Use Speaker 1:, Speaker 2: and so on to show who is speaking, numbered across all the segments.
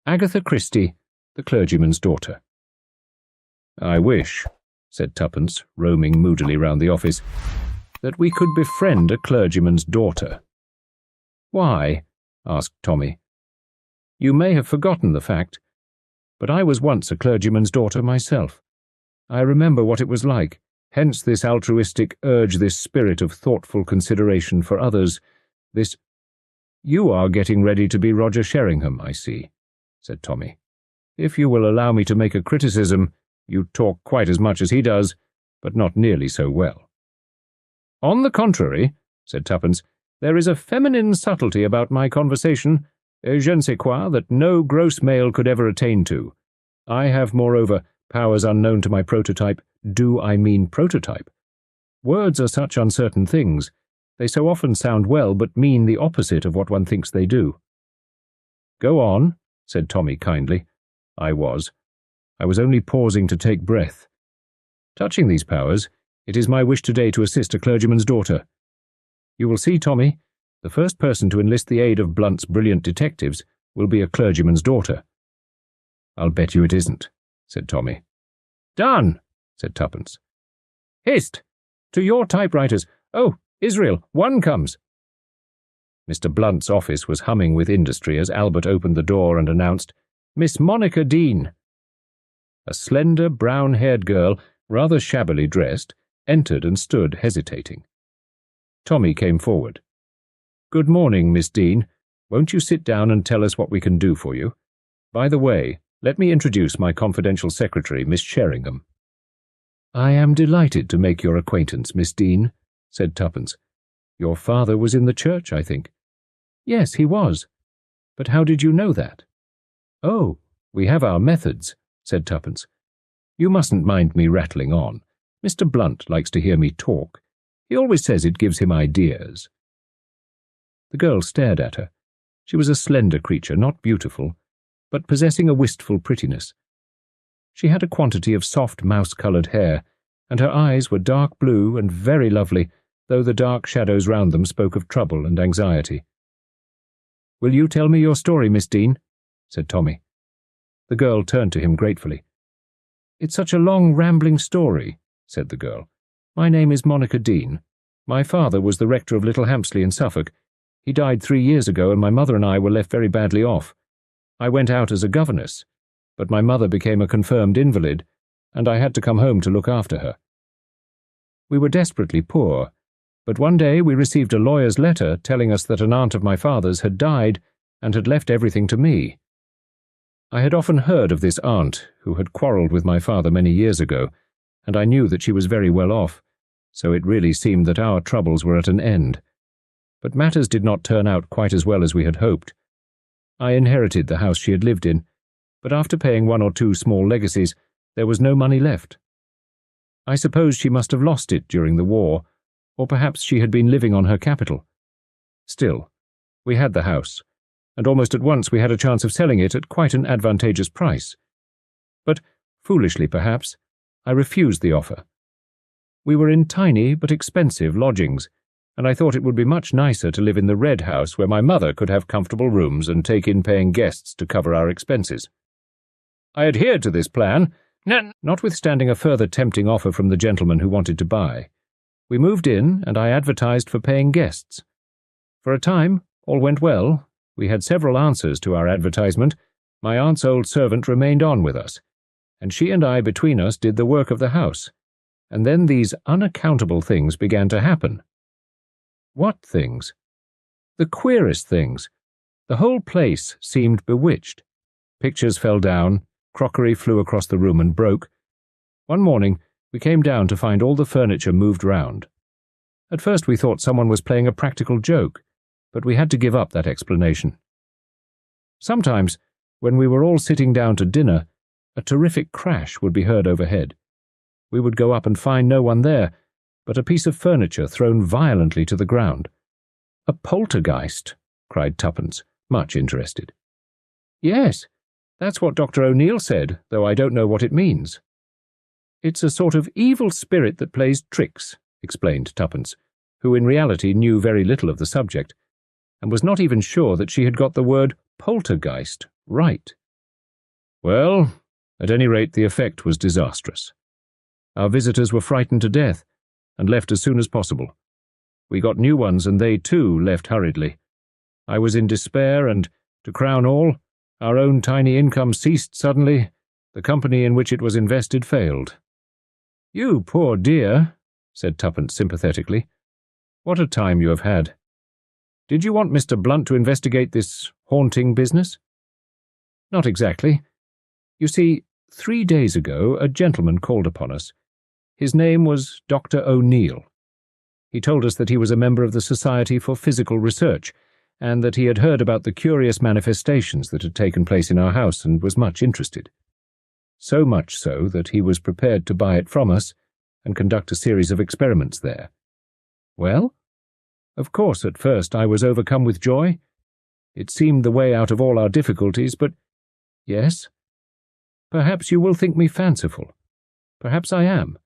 Speaker 1: Agatha Christie, the clergyman's daughter. "I wish," said Tuppence, roaming moodily round the office, "that we could befriend a clergyman's daughter." "Why?" asked Tommy. "You may have forgotten the fact, but I was once a clergyman's daughter myself. I remember what it was like, hence this altruistic urge, this spirit of thoughtful consideration for others, this—" "You are getting ready to be Roger Sheringham, I see," said Tommy. "If you will allow me to make a criticism, you talk quite as much as he does, but not nearly so well." "On the contrary," said Tuppence, "there is a feminine subtlety about my conversation, a je ne sais quoi, that no gross male could ever attain to. I have, moreover, powers unknown to my prototype. Do I mean prototype? Words are such uncertain things. They so often sound well, but mean the opposite of what one thinks they do." "Go on," said Tommy kindly. I was only pausing to take breath. "Touching these powers, it is my wish today to assist a clergyman's daughter. You will see, Tommy, the first person to enlist the aid of Blunt's brilliant detectives will be a clergyman's daughter." "I'll bet you it isn't," said Tommy. "Done," said Tuppence. "Hist! To your typewriters. Oh, Israel, one comes." Mr. Blunt's office was humming with industry as Albert opened the door and announced, "Miss Monica Dean." A slender, brown-haired girl, rather shabbily dressed, entered and stood hesitating. Tommy came forward. "Good morning, Miss Dean. Won't you sit down and tell us what we can do for you? By the way, let me introduce my confidential secretary, Miss Sheringham." "I am delighted to make your acquaintance, Miss Dean," said Tuppence. "Your father was in the church, I think." "Yes, he was. But how did you know that?" "Oh, we have our methods," said Tuppence. "You mustn't mind me rattling on. Mr. Blunt likes to hear me talk. He always says it gives him ideas." The girl stared at her. She was a slender creature, not beautiful, but possessing a wistful prettiness. She had a quantity of soft mouse-coloured hair, and her eyes were dark blue and very lovely, though the dark shadows round them spoke of trouble and anxiety. "Will you tell me your story, Miss Dean?" said Tommy. The girl turned to him gratefully. "It's such a long, rambling story," said the girl. "My name is Monica Dean. My father was the rector of Little Hampsley in Suffolk. He died 3 years ago, and my mother and I were left very badly off. I went out as a governess, but my mother became a confirmed invalid, and I had to come home to look after her. We were desperately poor, but one day we received a lawyer's letter telling us that an aunt of my father's had died and had left everything to me. I had often heard of this aunt, who had quarrelled with my father many years ago, and I knew that she was very well off, so it really seemed that our troubles were at an end. But matters did not turn out quite as well as we had hoped. I inherited the house she had lived in, but after paying 1 or 2 small legacies, there was no money left. I suppose she must have lost it during the war, or perhaps she had been living on her capital. Still, we had the house, and almost at once we had a chance of selling it at quite an advantageous price. But, foolishly perhaps, I refused the offer. We were in tiny but expensive lodgings, and I thought it would be much nicer to live in the Red House, where my mother could have comfortable rooms and take in paying guests to cover our expenses. I adhered to this plan, notwithstanding a further tempting offer from the gentleman who wanted to buy. We moved in, and I advertised for paying guests. For a time, all went well. We had several answers to our advertisement. My aunt's old servant remained on with us, and she and I between us did the work of the house. And then these unaccountable things began to happen. What things? The queerest things. The whole place seemed bewitched. Pictures fell down, crockery flew across the room and broke. One morning, we came down to find all the furniture moved round. At first we thought someone was playing a practical joke, but we had to give up that explanation. Sometimes, when we were all sitting down to dinner, a terrific crash would be heard overhead. We would go up and find no one there, but a piece of furniture thrown violently to the ground. "A poltergeist," cried Tuppence, much interested. "Yes, that's what Dr. O'Neill said, though I don't know what it means." "It's a sort of evil spirit that plays tricks," explained Tuppence, who in reality knew very little of the subject, and was not even sure that she had got the word poltergeist right. Well, at any rate, the effect was disastrous. Our visitors were frightened to death and left as soon as possible. We got new ones, and they, too, left hurriedly. I was in despair, and, to crown all, our own tiny income ceased suddenly. The company in which it was invested failed. "You poor dear," said Tuppence sympathetically. "What a time you have had. Did you want Mr. Blunt to investigate this haunting business?" "Not exactly. You see, 3 days ago a gentleman called upon us. His name was Dr. O'Neill. He told us that he was a member of the Society for Physical Research, and that he had heard about the curious manifestations that had taken place in our house and was much interested. So much so that he was prepared to buy it from us and conduct a series of experiments there. Well, of course, at first I was overcome with joy. It seemed the way out of all our difficulties, but yes, perhaps you will think me fanciful. Perhaps I am.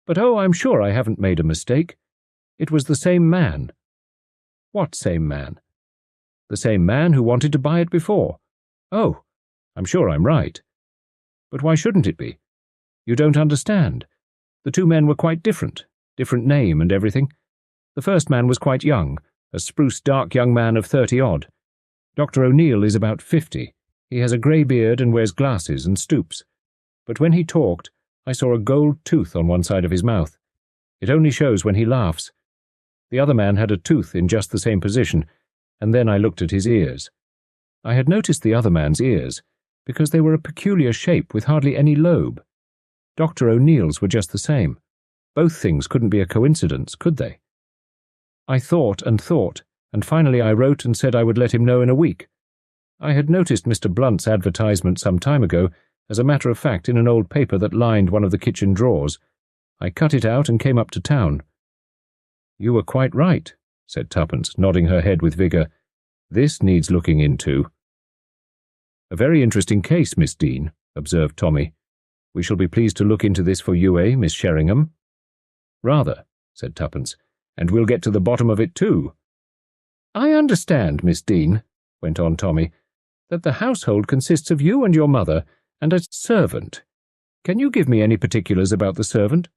Speaker 1: But oh, I'm sure I haven't made a mistake. It was the same man." "What same man?" "The same man who wanted to buy it before." "Oh, I'm sure I'm right." "But why shouldn't it be? You don't understand. The two men were quite different name and everything. The first man was quite young, a spruce dark young man of 30-odd. Dr. O'Neill is about 50. He has a grey beard and wears glasses and stoops. But when he talked, I saw a gold tooth on one side of his mouth. It only shows when he laughs. The other man had a tooth in just the same position, and then I looked at his ears. I had noticed the other man's ears, because they were a peculiar shape with hardly any lobe. Dr. O'Neill's were just the same. Both things couldn't be a coincidence, could they? I thought, and finally I wrote and said I would let him know in a week. I had noticed Mr. Blunt's advertisement some time ago, as a matter of fact, in an old paper that lined one of the kitchen drawers. I cut it out and came up to town." "You were quite right," said Tuppence, nodding her head with vigour. "This needs looking into." "A very interesting case, Miss Dean," observed Tommy. "We shall be pleased to look into this for you, Miss Sheringham?" "Rather," said Tuppence, "and we'll get to the bottom of it too." "I understand, Miss Dean," went on Tommy, "that the household consists of you and your mother, and a servant. Can you give me any particulars about the servant?"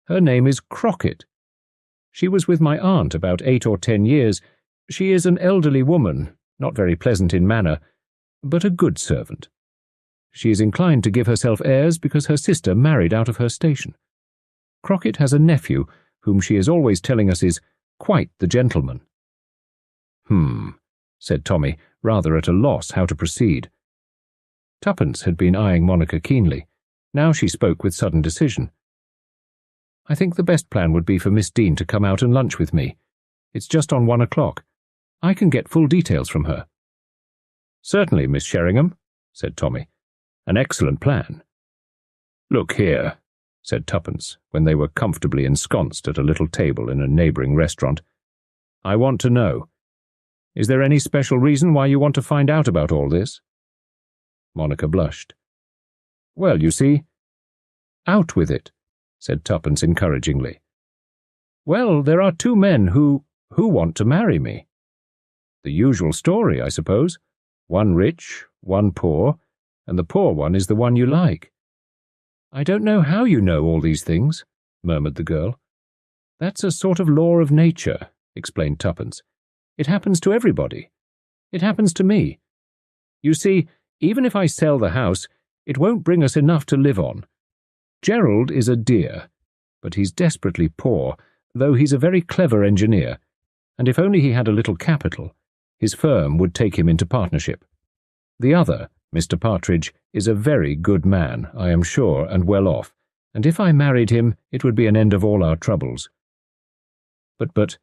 Speaker 1: "Her name is Crockett. She was with my aunt about 8 or 10 years. She is an elderly woman, not very pleasant in manner, but a good servant. She is inclined to give herself airs because her sister married out of her station. Crockett has a nephew whom she is always telling us is quite the gentleman." Said Tommy, rather at a loss how to proceed. Tuppence had been eyeing Monica keenly. Now she spoke with sudden decision. "I think the best plan would be for Miss Dean to come out and lunch with me. It's just on 1 o'clock. I can get full details from her." "Certainly, Miss Sheringham," said Tommy. "An excellent plan." "Look here," said Tuppence, when they were comfortably ensconced at a little table in a neighbouring restaurant. "I want to know. Is there any special reason why you want to find out about all this?" Monica blushed. "Well, you see—" "Out with it," said Tuppence encouragingly. "Well, there are 2 men who want to marry me. The usual story, I suppose. One rich, one poor, and the poor one is the one you like." "I don't know how you know all these things," murmured the girl. "That's a sort of law of nature," explained Tuppence. "It happens to everybody. It happens to me. You see, even if I sell the house, it won't bring us enough to live on. Gerald is a dear, but he's desperately poor, though he's a very clever engineer, and if only he had a little capital, his firm would take him into partnership. The other, Mr. Partridge, is a very good man, I am sure, and well off, and if I married him, it would be an end of all our troubles." But,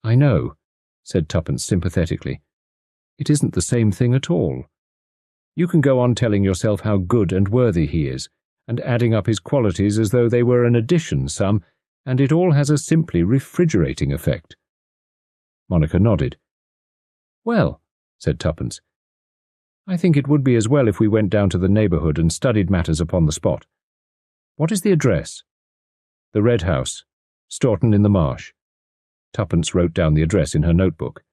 Speaker 1: "I know," said Tuppence sympathetically. "It isn't the same thing at all. You can go on telling yourself how good and worthy he is, and adding up his qualities as though they were an addition sum, and it all has a simply refrigerating effect." Monica nodded. "Well," said Tuppence, "I think it would be as well if we went down to the neighbourhood and studied matters upon the spot. What is the address?" "The Red House, Staunton in the Marsh." Tuppence wrote down the address in her notebook.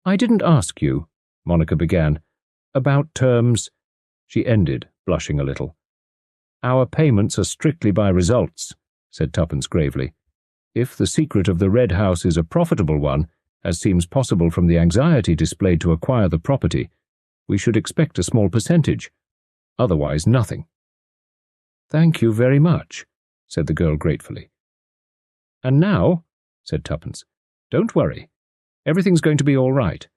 Speaker 1: "I didn't ask you," Monica began. About terms," she ended, blushing a little. "Our payments are strictly by results," said Tuppence gravely. "If the secret of the Red House is a profitable one, as seems possible from the anxiety displayed to acquire the property, we should expect a small percentage. Otherwise, nothing." "Thank you very much," said the girl gratefully. "And now," said Tuppence, "don't worry. Everything's going to be all right.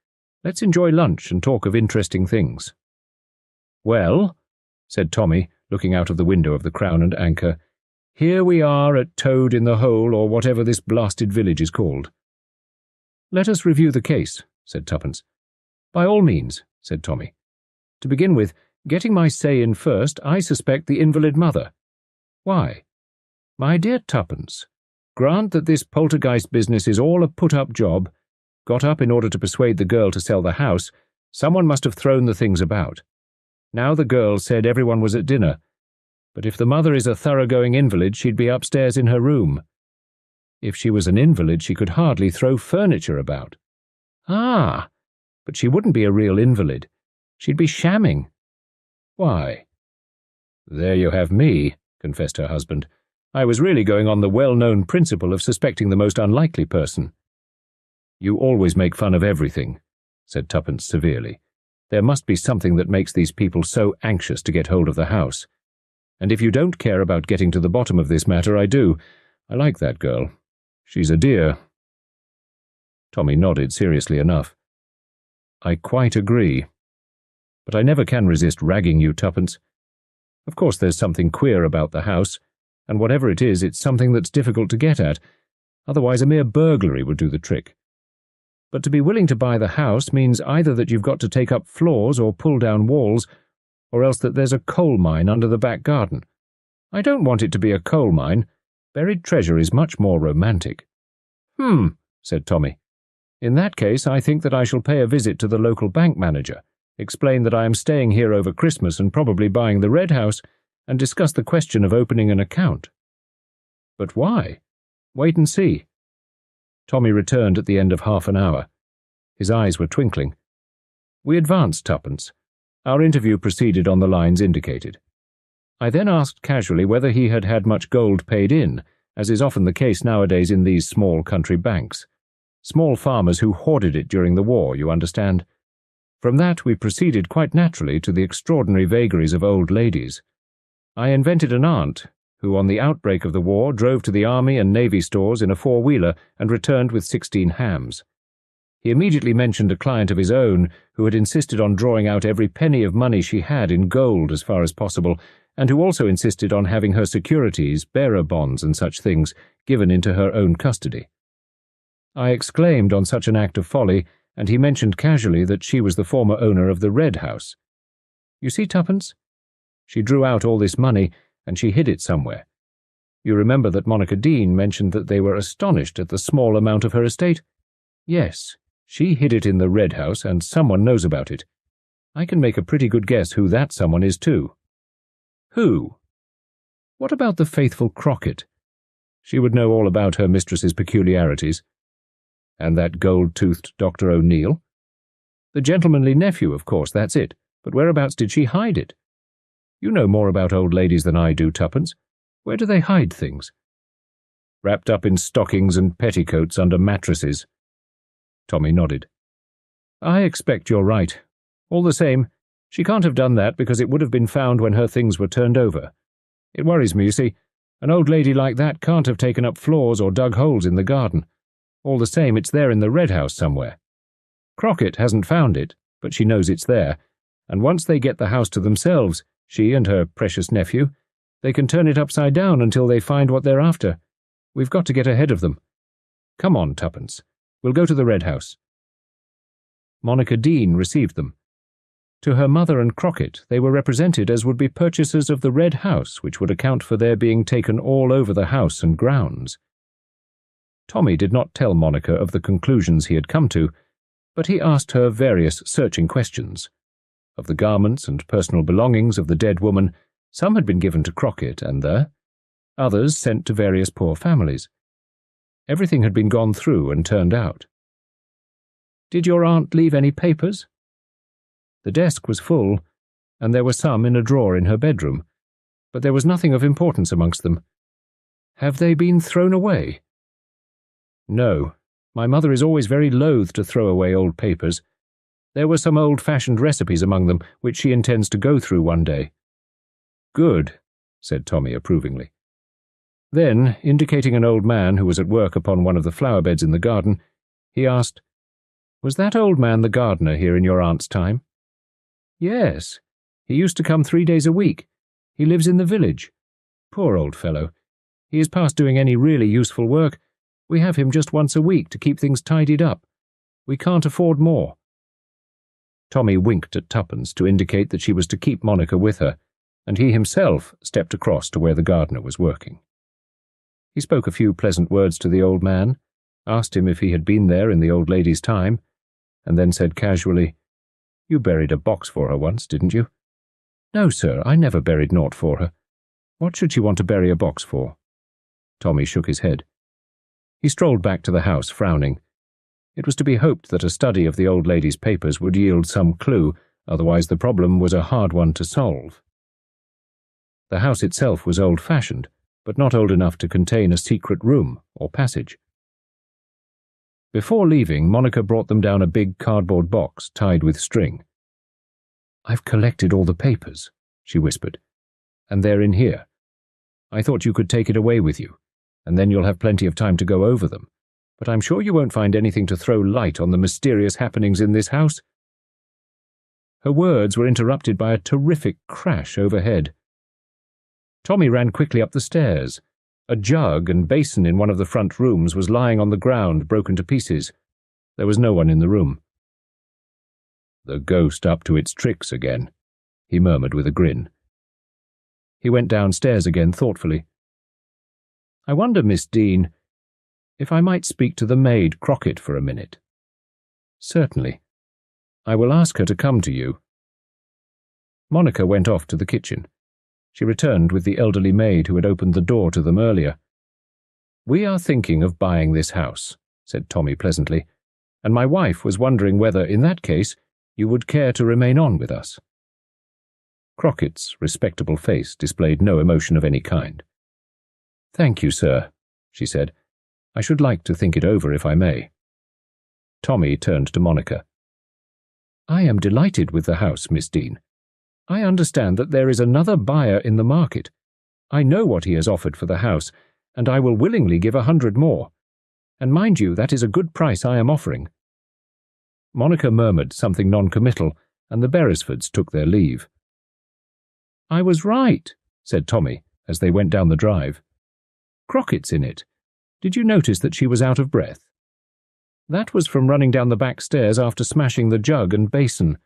Speaker 1: Let's enjoy lunch and talk of interesting things." "Well," said Tommy, looking out of the window of the Crown and Anchor, "here we are at Toad in the Hole, or whatever this blasted village is called." "Let us review the case," said Tuppence. "By all means," said Tommy. "To begin with, getting my say in first, I suspect the invalid mother." "Why?" "My dear Tuppence, grant that this poltergeist business is all a put-up job, got up in order to persuade the girl to sell the house. Someone must have thrown the things about. Now the girl said everyone was at dinner, but if the mother is a thoroughgoing invalid, she'd be upstairs in her room. If she was an invalid, she could hardly throw furniture about." "Ah, but she wouldn't be a real invalid. She'd be shamming." "Why?" "There you have me," confessed her husband. "I was really going on the well-known principle of suspecting the most unlikely person." "You always make fun of everything," said Tuppence severely. "There must be something that makes these people so anxious to get hold of the house. And if you don't care about getting to the bottom of this matter, I do. I like that girl. She's a dear." Tommy nodded seriously enough. "I quite agree. But I never can resist ragging you, Tuppence. Of course there's something queer about the house, and whatever it is, it's something that's difficult to get at. Otherwise a mere burglary would do the trick. But to be willing to buy the house means either that you've got to take up floors or pull down walls, or else that there's a coal mine under the back garden. I don't want it to be a coal mine. Buried treasure is much more romantic." Said Tommy. "In that case, I think that I shall pay a visit to the local bank manager, explain that I am staying here over Christmas and probably buying the Red House, and discuss the question of opening an account." "But why?" "Wait and see." Tommy returned at the end of half an hour. His eyes were twinkling. We advanced Tuppence. Our interview proceeded on the lines indicated. I then asked casually whether he had had much gold paid in, as is often the case nowadays in these small country banks. Small farmers who hoarded it during the war, you understand. From that we proceeded quite naturally to the extraordinary vagaries of old ladies. I invented an aunt who, on the outbreak of the war, drove to the Army and Navy stores in a four-wheeler and returned with 16 hams. He immediately mentioned a client of his own who had insisted on drawing out every penny of money she had in gold as far as possible, and who also insisted on having her securities, bearer bonds and such things, given into her own custody. I exclaimed on such an act of folly, and he mentioned casually that she was the former owner of the Red House. You see, Tuppence? She drew out all this money, and she hid it somewhere. You remember that Monica Dean mentioned that they were astonished at the small amount of her estate? Yes, she hid it in the Red House, and someone knows about it. I can make a pretty good guess who that someone is, too." "Who?" "What about the faithful Crockett? She would know all about her mistress's peculiarities." "And that gold-toothed Dr. O'Neill?" "The gentlemanly nephew, of course, that's it. But whereabouts did she hide it? You know more about old ladies than I do, Tuppence. Where do they hide things?" "Wrapped up in stockings and petticoats under mattresses." Tommy nodded. "I expect you're right. All the same, she can't have done that because it would have been found when her things were turned over. It worries me, you see. An old lady like that can't have taken up floors or dug holes in the garden. All the same, it's there in the Red House somewhere. Crockett hasn't found it, but she knows it's there, and once they get the house to themselves, she and her precious nephew, they can turn it upside down until they find what they're after. We've got to get ahead of them. Come on, Tuppence. We'll go to the Red House." Monica Dean received them. To her mother and Crockett, they were represented as would-be purchasers of the Red House, which would account for their being taken all over the house and grounds. Tommy did not tell Monica of the conclusions he had come to, but he asked her various searching questions. Of the garments and personal belongings of the dead woman, some had been given to Crockett and others sent to various poor families. Everything had been gone through and turned out. "Did your aunt leave any papers?" The desk was full, and there were some in a drawer in her bedroom, but there was nothing of importance amongst them. Have they been thrown away? No. My mother is always very loath to throw away old papers. There were some old-fashioned recipes among them, which she intends to go through one day. Good, said Tommy approvingly. Then, indicating an old man who was at work upon one of the flower beds in the garden, he asked, Was that old man the gardener here in your aunt's time? Yes. He used to come 3 days a week. He lives in the village. Poor old fellow. He is past doing any really useful work. We have him just once a week to keep things tidied up. We can't afford more. Tommy winked at Tuppence to indicate that she was to keep Monica with her, and he himself stepped across to where the gardener was working. He spoke a few pleasant words to the old man, asked him if he had been there in the old lady's time, and then said casually, You buried a box for her once, didn't you? No, sir, I never buried naught for her. What should she want to bury a box for? Tommy shook his head. He strolled back to the house, frowning. It was to be hoped that a study of the old lady's papers would yield some clue, otherwise the problem was a hard one to solve. The house itself was old-fashioned, but not old enough to contain a secret room or passage. Before leaving, Monica brought them down a big cardboard box tied with string. I've collected all the papers, she whispered, and they're in here. I thought you could take it away with you, and then you'll have plenty of time to go over them, but I'm sure you won't find anything to throw light on the mysterious happenings in this house. Her words were interrupted by a terrific crash overhead. Tommy ran quickly up the stairs. A jug and basin in one of the front rooms was lying on the ground, broken to pieces. There was no one in the room. The ghost up to its tricks again, he murmured with a grin. He went downstairs again thoughtfully. I wonder, Miss Dean, if I might speak to the maid Crockett for a minute. Certainly. I will ask her to come to you. Monica went off to the kitchen. She returned with the elderly maid who had opened the door to them earlier. We are thinking of buying this house, said Tommy pleasantly, and my wife was wondering whether, in that case, you would care to remain on with us. Crockett's respectable face displayed no emotion of any kind. Thank you, sir, she said. I should like to think it over if I may. Tommy turned to Monica. I am delighted with the house, Miss Dean. I understand that there is another buyer in the market. I know what he has offered for the house, and I will willingly give 100 more. And mind you, that is a good price I am offering. Monica murmured something non-committal, and the Beresfords took their leave. I was right, said Tommy, as they went down the drive. Crockett's in it. Did you notice that she was out of breath? That was from running down the back stairs after smashing the jug and basin.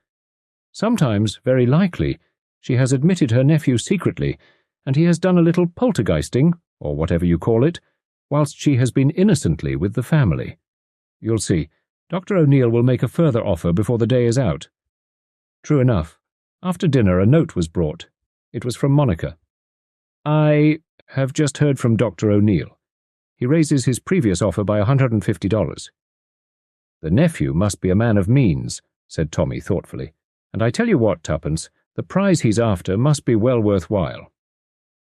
Speaker 1: Sometimes, very likely, she has admitted her nephew secretly, and he has done a little poltergeisting, or whatever you call it, whilst she has been innocently with the family. You'll see, Dr. O'Neill will make a further offer before the day is out. True enough, after dinner a note was brought. It was from Monica. I have just heard from Dr. O'Neill. He raises his previous offer by $150. The nephew must be a man of means, said Tommy thoughtfully. And I tell you what, Tuppence, the prize he's after must be well worthwhile.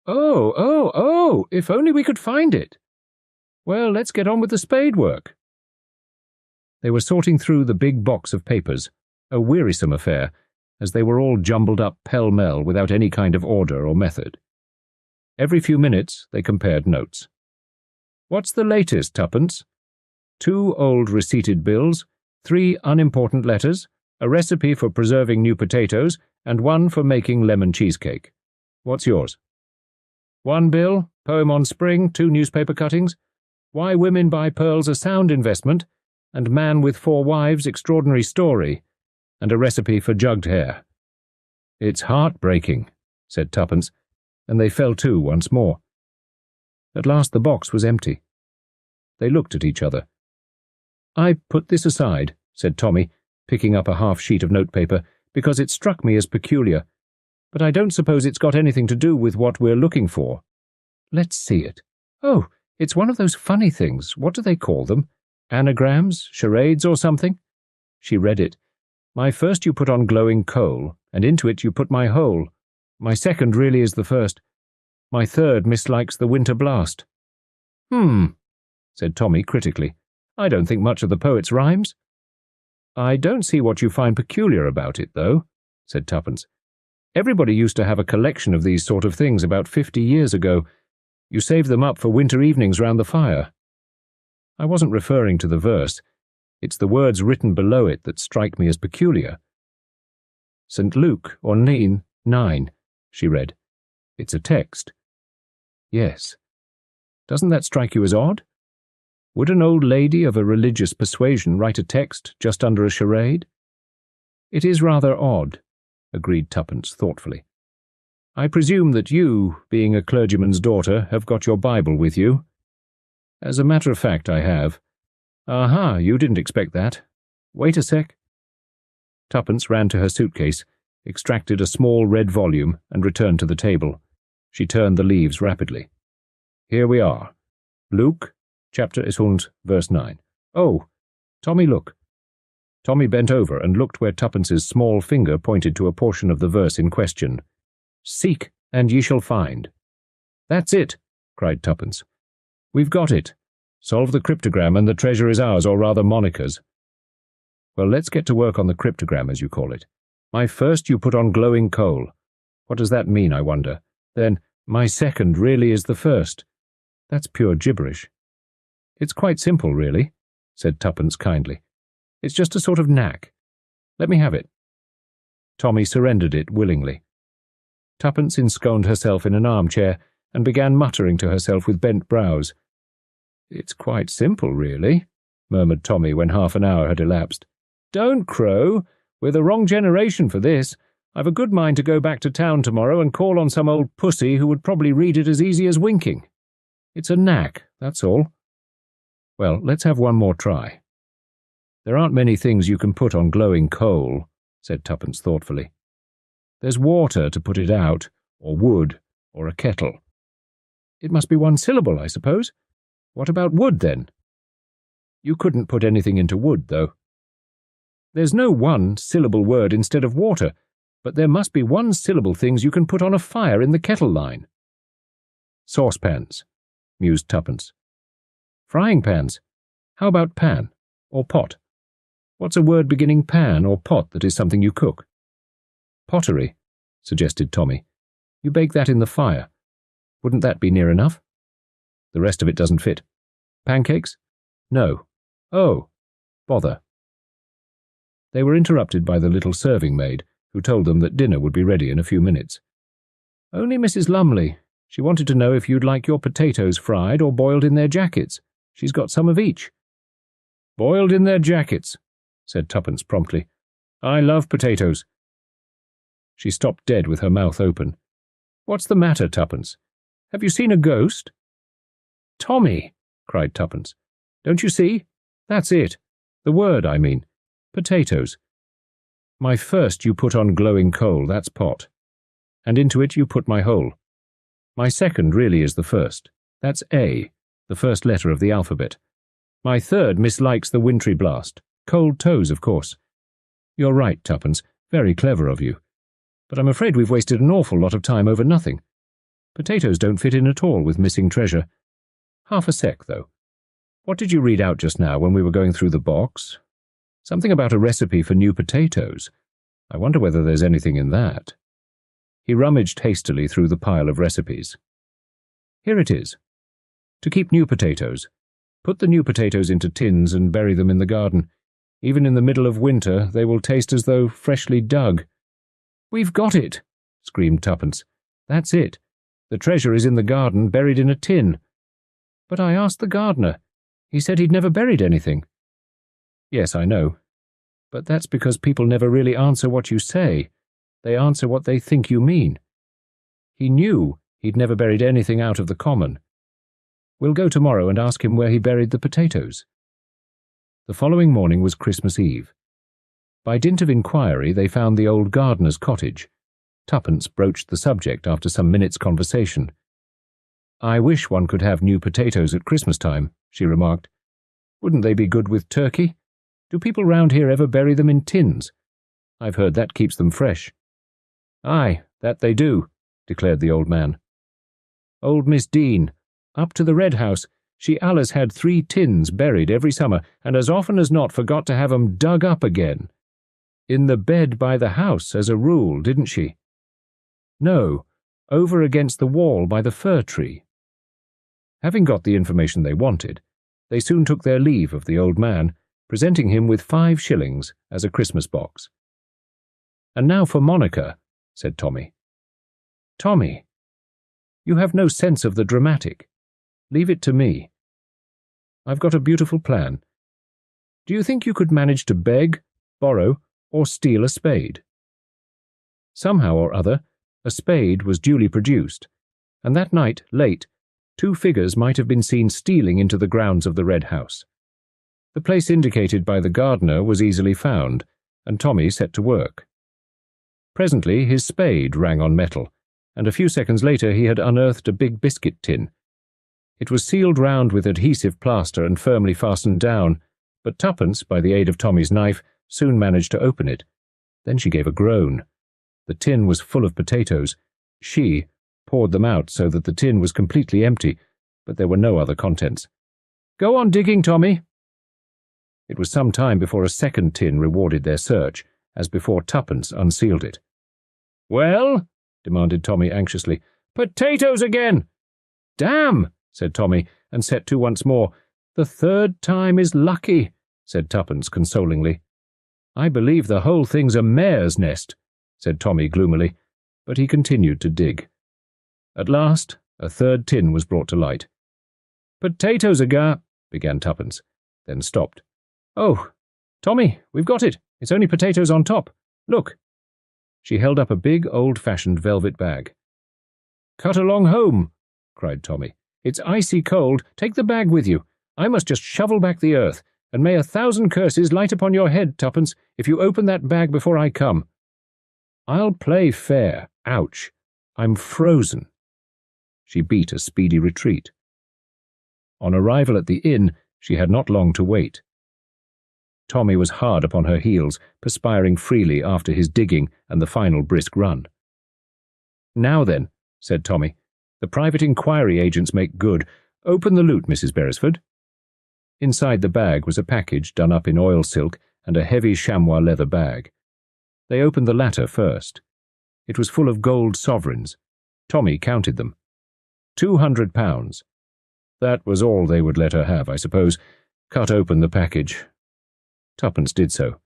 Speaker 1: Oh, if only we could find it. Well, let's get on with the spade work. They were sorting through the big box of papers, a wearisome affair, as they were all jumbled up pell-mell without any kind of order or method. Every few minutes they compared notes. What's the latest, Tuppence? 2 old receipted bills, 3 unimportant letters, a recipe for preserving new potatoes, and 1 for making lemon cheesecake. What's yours? 1 bill, poem on spring, 2 newspaper cuttings, Why Women Buy Pearls a Sound Investment, and Man with 4 Wives Extraordinary Story, and a recipe for jugged hare. It's heartbreaking, said Tuppence, and they fell to once more. At last the box was empty. They looked at each other. I put this aside, said Tommy, picking up a half-sheet of notepaper, because it struck me as peculiar, but I don't suppose it's got anything to do with what we're looking for. Let's see it. Oh, it's one of those funny things. What do they call them? Anagrams, charades, or something? She read it. My first you put on glowing coal, and into it you put my whole. My second really is the first. My third mislikes the winter blast. Said Tommy critically. I don't think much of the poet's rhymes. I don't see what you find peculiar about it, though, said Tuppence. Everybody used to have a collection of these sort of things about 50 years ago. You saved them up for winter evenings round the fire. I wasn't referring to the verse. It's the words written below it that strike me as peculiar. St. Luke, or 9, she read. It's a text. Yes. Doesn't that strike you as odd? Would an old lady of a religious persuasion write a text just under a charade? It is rather odd, agreed Tuppence thoughtfully. I presume that you, being a clergyman's daughter, have got your Bible with you. As a matter of fact, I have. Aha, you didn't expect that. Wait a sec. Tuppence ran to her suitcase, extracted a small red volume, and returned to the table. She turned the leaves rapidly. Here we are. Luke, chapter 1, verse 9. Oh, Tommy, look. Tommy bent over and looked where Tuppence's small finger pointed to a portion of the verse in question. Seek, and ye shall find. That's it, cried Tuppence. We've got it. Solve the cryptogram and the treasure is ours, or rather Monica's. Well, let's get to work on the cryptogram, as you call it. My first you put on glowing coal. What does that mean, I wonder? Then, my second really is the first. That's pure gibberish. It's quite simple, really, said Tuppence kindly. It's just a sort of knack. Let me have it. Tommy surrendered it willingly. Tuppence ensconced herself in an armchair and began muttering to herself with bent brows. It's quite simple, really, murmured Tommy when half an hour had elapsed. Don't crow. We're the wrong generation for this. I've a good mind to go back to town tomorrow and call on some old pussy who would probably read it as easy as winking. It's a knack, that's all. Well, let's have one more try. There aren't many things you can put on glowing coal, said Tuppence thoughtfully. There's water to put it out, or wood, or a kettle. It must be one syllable, I suppose. What about wood, then? You couldn't put anything into wood, though. There's no one-syllable word instead of water, but there must be one-syllable things you can put on a fire in the kettle line. Saucepans, mused Tuppence. Frying pans. How about pan, or pot? What's a word beginning pan or pot that is something you cook? Pottery, suggested Tommy. You bake that in the fire. Wouldn't that be near enough? The rest of it doesn't fit. Pancakes? No. Oh, bother. They were interrupted by the little serving-maid, who told them that dinner would be ready in a few minutes. Only Mrs. Lumley. She wanted to know if you'd like your potatoes fried or boiled in their jackets. She's got some of each. Boiled in their jackets, said Tuppence promptly. I love potatoes. She stopped dead with her mouth open. What's the matter, Tuppence? Have you seen a ghost? Tommy, cried Tuppence. Don't you see? That's it. The word, I mean. Potatoes. My first you put on glowing coal, that's pot. And into it you put my whole. My second really is the first. That's A, the first letter of the alphabet. My third mislikes the wintry blast. Cold toes, of course. You're right, Tuppence. Very clever of you. But I'm afraid we've wasted an awful lot of time over nothing. Potatoes don't fit in at all with missing treasure. Half a sec, though. What did you read out just now when we were going through the box? Something about a recipe for new potatoes. I wonder whether there's anything in that. He rummaged hastily through the pile of recipes. Here it is. To keep new potatoes. Put the new potatoes into tins and bury them in the garden. Even in the middle of winter, they will taste as though freshly dug. We've got it, screamed Tuppence. That's it. The treasure is in the garden, buried in a tin. But I asked the gardener. He said he'd never buried anything. Yes, I know. But that's because people never really answer what you say. They answer what they think you mean. He knew he'd never buried anything out of the common. We'll go tomorrow and ask him where he buried the potatoes. The following morning was Christmas Eve. By dint of inquiry, they found the old gardener's cottage. Tuppence broached the subject after some minutes' conversation. I wish one could have new potatoes at Christmas time, she remarked. Wouldn't they be good with turkey? Do people round here ever bury them in tins? I've heard that keeps them fresh." "Aye, that they do," declared the old man. "Old Miss Dean, up to the Red House, she allus had 3 tins buried every summer, and as often as not forgot to have 'em dug up again. In the bed by the house, as a rule, didn't she?" "No, over against the wall by the fir tree." Having got the information they wanted, they soon took their leave of the old man, presenting him with 5 shillings as a Christmas box. "And now for Monica," said Tommy. "Tommy, you have no sense of the dramatic. Leave it to me. I've got a beautiful plan. Do you think you could manage to beg, borrow, or steal a spade?" Somehow or other, a spade was duly produced, and that night, late, 2 figures might have been seen stealing into the grounds of the Red House. The place indicated by the gardener was easily found, and Tommy set to work. Presently his spade rang on metal, and a few seconds later he had unearthed a big biscuit tin. It was sealed round with adhesive plaster and firmly fastened down, but Tuppence, by the aid of Tommy's knife, soon managed to open it. Then she gave a groan. The tin was full of potatoes. She poured them out so that the tin was completely empty, but there were no other contents. "Go on digging, Tommy." It was some time before a second tin rewarded their search, as before Tuppence unsealed it. "Well?" demanded Tommy anxiously. "Potatoes again!" "Damn!" said Tommy, and set to once more. "The 3rd time is lucky," said Tuppence consolingly. "I believe the whole thing's a mare's nest," said Tommy gloomily, but he continued to dig. At last, a 3rd tin was brought to light. "Potatoes again," began Tuppence, then stopped. "Oh, Tommy, we've got it. It's only potatoes on top. Look." She held up a big, old-fashioned velvet bag. "Cut along home," cried Tommy. "It's icy cold. Take the bag with you. I must just shovel back the earth, and may 1,000 curses light upon your head, Tuppence, if you open that bag before I come. I'll play fair. Ouch. I'm frozen." She beat a speedy retreat. On arrival at the inn, she had not long to wait. Tommy was hard upon her heels, perspiring freely after his digging and the final brisk run. "Now then," said Tommy, "the private inquiry agents make good. Open the loot, Mrs. Beresford." Inside the bag was a package done up in oil silk and a heavy chamois leather bag. They opened the latter first. It was full of gold sovereigns. Tommy counted them. £200. That was all they would let her have, I suppose. Cut open the package. Tuppence did so.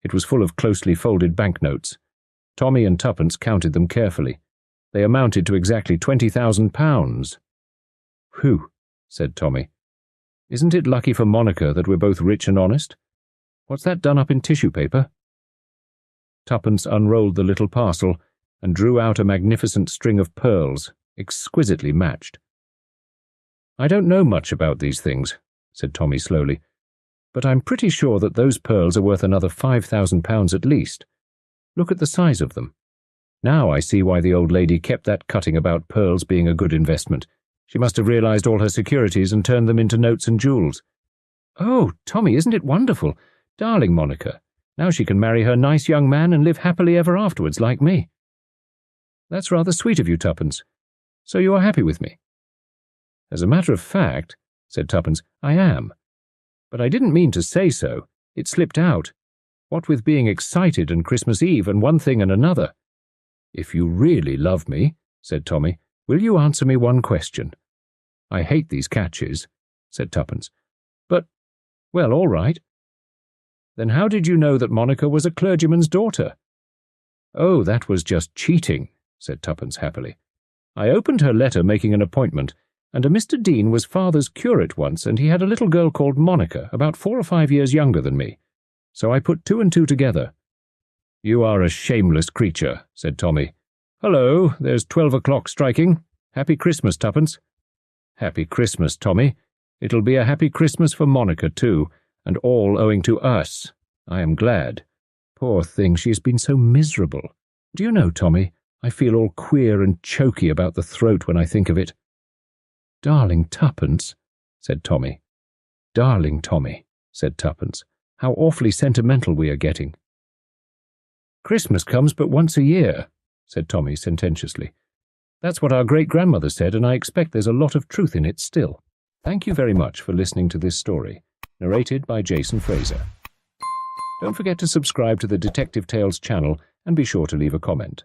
Speaker 1: It was full of closely folded banknotes. Tommy and Tuppence counted them carefully. They amounted to exactly £20,000. "Whew," said Tommy. "Isn't it lucky for Monica that we're both rich and honest? What's that done up in tissue paper?" Tuppence unrolled the little parcel and drew out a magnificent string of pearls, exquisitely matched. "I don't know much about these things," said Tommy slowly, "but I'm pretty sure that those pearls are worth another £5,000 at least. Look at the size of them. Now I see why the old lady kept that cutting about pearls being a good investment. She must have realized all her securities and turned them into notes and jewels. Oh, Tommy, isn't it wonderful? Darling Monica. Now she can marry her nice young man and live happily ever afterwards like me." "That's rather sweet of you, Tuppence. So you are happy with me?" "As a matter of fact," said Tuppence, "I am. But I didn't mean to say so. It slipped out. What with being excited and Christmas Eve and one thing and another." "If you really love me," said Tommy, "will you answer me one question?" "I hate these catches," said Tuppence. "But, well, all right." "Then how did you know that Monica was a clergyman's daughter?" "Oh, that was just cheating," said Tuppence happily. "I opened her letter making an appointment, and a Mr. Dean was father's curate once, and he had a little girl called Monica, about 4 or 5 years younger than me. So I put 2 and 2 together." "You are a shameless creature," said Tommy. "Hullo, there's 12 o'clock striking. Happy Christmas, Tuppence." "Happy Christmas, Tommy. It'll be a happy Christmas for Monica, too, and all owing to us. I am glad. Poor thing, she has been so miserable. Do you know, Tommy, I feel all queer and choky about the throat when I think of it." "Darling Tuppence," said Tommy. "Darling Tommy," said Tuppence. "How awfully sentimental we are getting." Christmas comes but once a year, said Tommy sententiously. That's what our great-grandmother said, and I expect there's a lot of truth in it still. Thank you very much for listening to this story, narrated by Jason Fraser. Don't forget to subscribe to the Detective Tales channel and be sure to leave a comment.